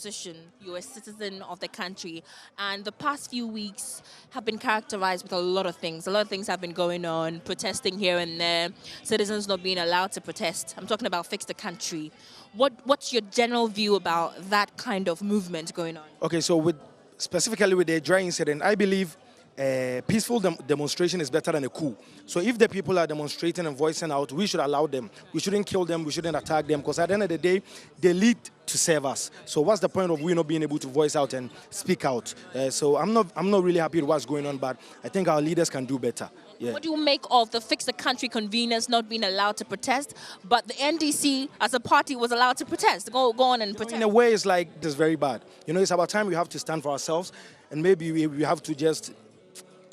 position. You're a citizen of the country. And the past few weeks have been characterized with a lot of things. A lot of things have been going on, protesting here and there, citizens not being allowed to protest. I'm talking about Fix the Country. What's your general view about that kind of movement going on? Okay, so specifically with the dry incident, I believe peaceful demonstration is better than a coup. So if the people are demonstrating and voicing out, we should allow them. We shouldn't kill them. We shouldn't attack them, because at the end of the day, they lead to serve us. So what's the point of we not being able to voice out and speak out? So I'm not really happy with what's going on, but I think our leaders can do better. Yeah. What do you make of the Fix the Country conveners not being allowed to protest, but the NDC as a party was allowed to protest? Go on and protest. In a way, it's like this very bad. It's about time we have to stand for ourselves, and maybe we have to just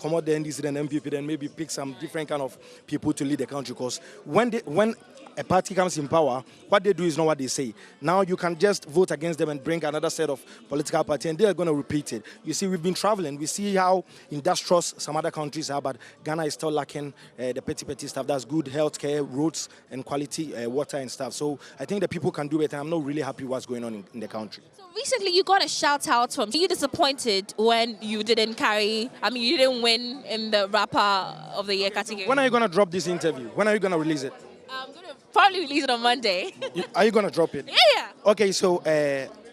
come out the NDC and MPP, then maybe pick some different kind of people to lead the country. Because when a party comes in power, what they do is not what they say. Now you can just vote against them and bring another set of political party, and they are going to repeat it. You see, we've been traveling. We see how industrious some other countries are, but Ghana is still lacking the petty stuff. That's good healthcare, roads, and quality water and stuff. So I think the people can do it, and I'm not really happy what's going on in the country. So recently you got a shout out from, are you disappointed when you didn't you didn't win in the Rapper of the Year category? When are you going to drop this interview? When are you going to release it? I'm going to probably release it on Monday. Are you going to drop it? Yeah. Okay, so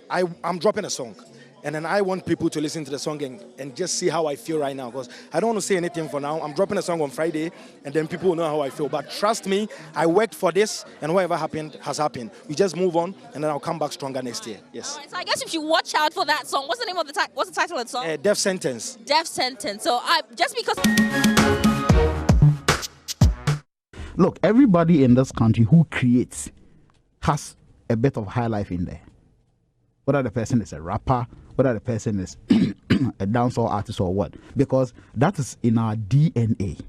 I'm dropping a song. And then I want people to listen to the song and just see how I feel right now, because I don't want to say anything for now. I'm dropping a song on Friday, and then people will know how I feel. But trust me, I worked for this, and whatever happened has happened. We just move on, and then I'll come back stronger next year. Yes. All right, so I guess if you watch out for that song, what's the name of what's the title of the song? Death Sentence. Death Sentence. So just because... Look, everybody in this country who creates has a bit of high life in there. Whether the person is a rapper, whether the person is a dancehall artist or what, because that is in our DNA.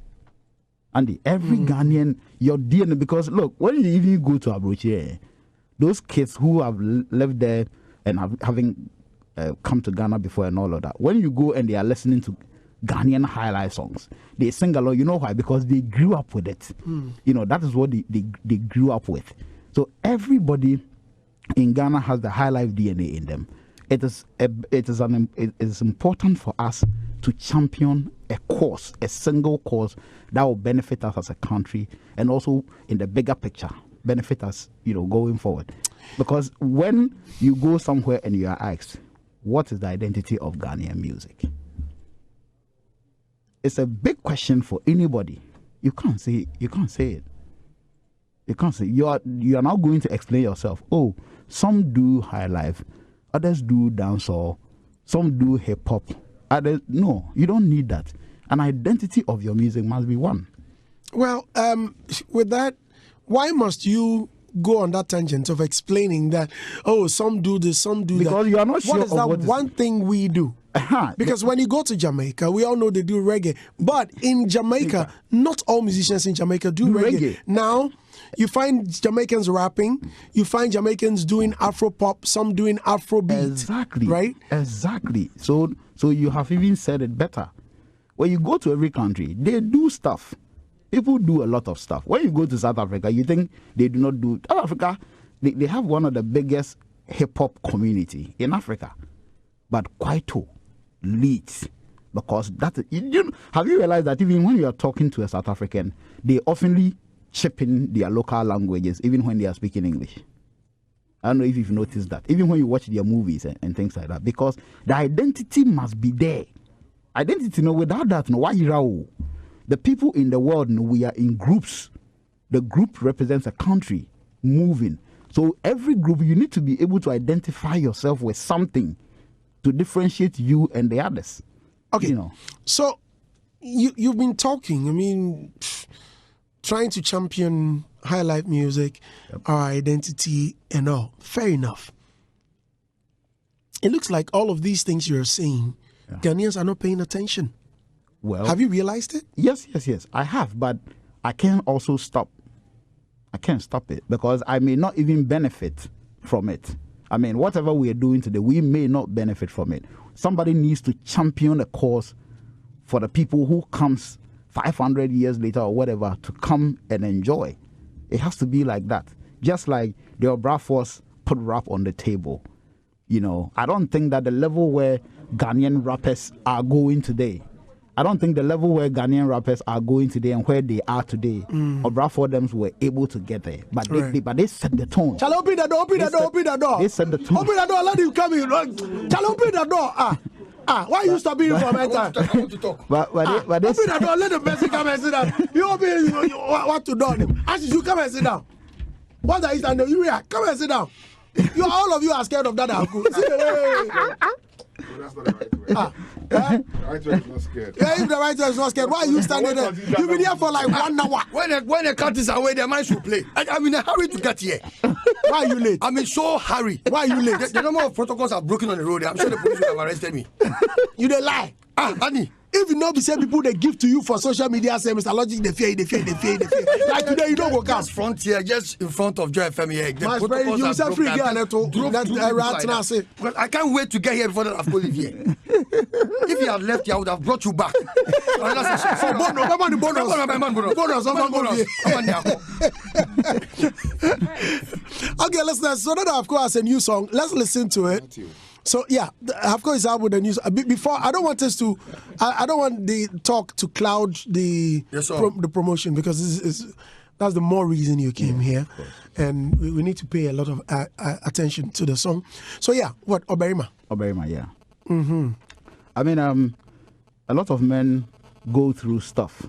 And every Ghanaian, your DNA, because look, when you even go to Abrochie, those kids who have lived there and having come to Ghana before and all of that, when you go and they are listening to Ghanaian highlight songs, they sing along. You know why? Because they grew up with it. That is what they grew up with. So everybody in Ghana has the high life DNA in them. It is important for us to champion a single cause that will benefit us as a country, and also in the bigger picture benefit us, going forward. Because when you go somewhere and you are asked, what is the identity of Ghanaian music? It's a big question for anybody. You can't say it. You can't say. You are now going to explain yourself. Oh, some do high life, others do dancehall, some do hip hop. Others, no, you don't need that. An identity of your music must be one. Well, with that, why must you go on that tangent of explaining that, oh, some do this, some do that? Because you are not sure what is that one thing we do? Because when you go to Jamaica, we all know they do reggae. But in Jamaica, not all musicians in Jamaica do reggae. Now, you find Jamaicans rapping, you find Jamaicans doing Afro pop, some doing Afrobeat. Exactly. Right? Exactly. So you have even said it better. When you go to every country, they do stuff. People do a lot of stuff. When you go to South Africa, you think they do not do. South Africa, they have one of the biggest hip hop community in Africa. But Kwaito leads, because have you realized that even when you are talking to a South African, they oftenly chip in their local languages even when they are speaking English? I don't know if you've noticed that. Even when you watch their movies and things like that, because the identity must be there. Identity, without that, why you? The people in the world, we are in groups. The group represents a country moving. So every group, you need to be able to identify yourself with something to differentiate you and the others. Okay. So you've been talking, trying to champion high life music, our identity and all. Fair enough. It looks like all of these things you're saying, Ghanaians are not paying attention. Well, have you realized it? Yes, I have, but I can't also stop. I can't stop it because I may not even benefit from it. Whatever we are doing today, we may not benefit from it. Somebody needs to champion a cause for the people who comes 500 years later or whatever to come and enjoy. It has to be like that. Just like the Obra Force put rap on the table. You know, I don't think that the level where Ghanaian rappers are going today, I don't think the level where Ghanaian rappers are going today and where they are today, Obrafour them were able to get there. But they set the tone. Shall I open the door? Open the door. Open the door. They set the tone. Open the door. Let him come in. Shall I open the door? Why you stopping him for my time? But they, open the door. Let the person come and sit down. You open. You want to do him? Ashes, you come and sit down. What are you standing? You here? Come and sit down. All of you are scared of that. That's not the right way. The right way is not scared. Yeah, if the right way is not scared, why are you standing there? You've been here for like 1 hour. When the cut is away, their minds will play. I'm in a hurry to get here. Why are you late? I'm in so hurry. Why are you late? The number of protocols are broken on the road. I'm sure the police would have arrested me. You dey lie. Honey. If you know the same people they give to you for social media, say Mr. Logic, they fear. Like today, you don't go cast. Just front here, just in front of Joy FM here. The protocols you say free girl. But I can't wait to get here before that I've live here. If you had left here, I would have brought you back. So bonus. Okay, listeners. So that of course a new song. Let's listen to it. So yeah, of course it's out with the news. Before I don't want us to, I don't want the talk to cloud the the promotion, because that's the more reason you came here, and we need to pay a lot of attention to the song. So yeah, what Oberima, yeah. I mean, a lot of men go through stuff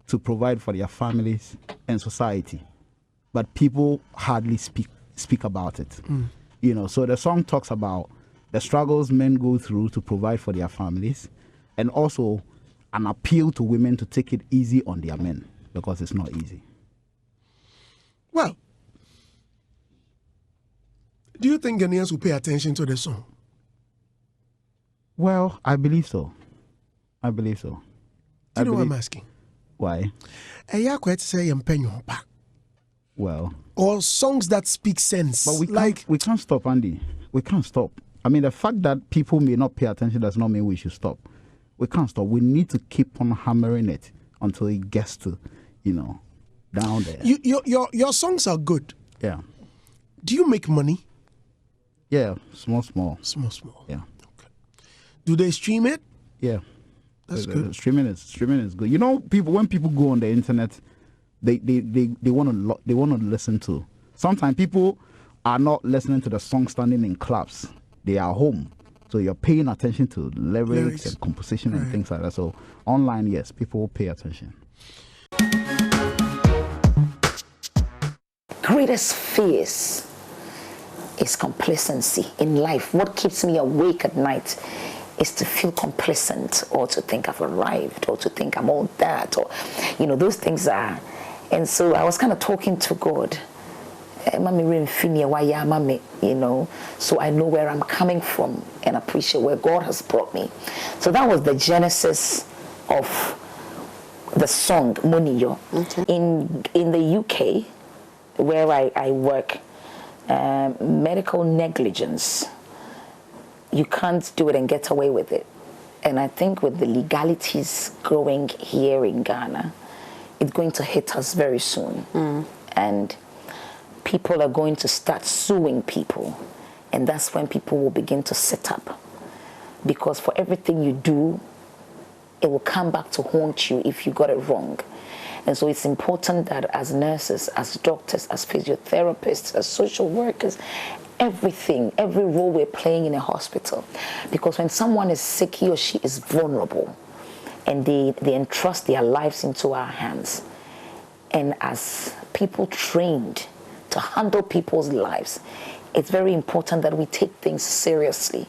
to provide for their families and society, but people hardly speak about it. You know, so the song talks about the struggles men go through to provide for their families, and also an appeal to women to take it easy on their men, because it's not easy. Well, do you think Ghanaians will pay attention to the song? Well, I believe so. Do you know what I'm asking? Why? Well, or songs that speak sense. But we can't stop, Andy. We can't stop. I mean, the fact that people may not pay attention does not mean we should stop. We can't stop. We need to keep on hammering it until it gets to, down there. Your songs are good. Yeah. Do you make money? Yeah, small. Yeah. Okay. Do they stream it? Yeah. That's good. Streaming is good. You know, when people go on the internet, they want to listen to. Sometimes people are not listening to the song standing in clubs. They are home. So you're paying attention to lyrics and composition and things like that. So online, yes, people will pay attention. Greatest fears is complacency in life. What keeps me awake at night is to feel complacent, or to think I've arrived, or to think I'm all that, or those things are. And so I was kind of talking to God. So I know where I'm coming from and appreciate where God has brought me. So that was the genesis of the song Muniyo. Okay. In the UK, where I work, medical negligence, you can't do it and get away with it. And I think with the legalities growing here in Ghana, it's going to hit us very soon. And people are going to start suing people, and that's when people will begin to sit up, because for everything you do, it will come back to haunt you if you got it wrong. And so it's important that as nurses, as doctors, as physiotherapists, as social workers, every role we're playing in a hospital, because when someone is sick, he or she is vulnerable, and they entrust their lives into our hands. And as people trained to handle people's lives, it's very important that we take things seriously.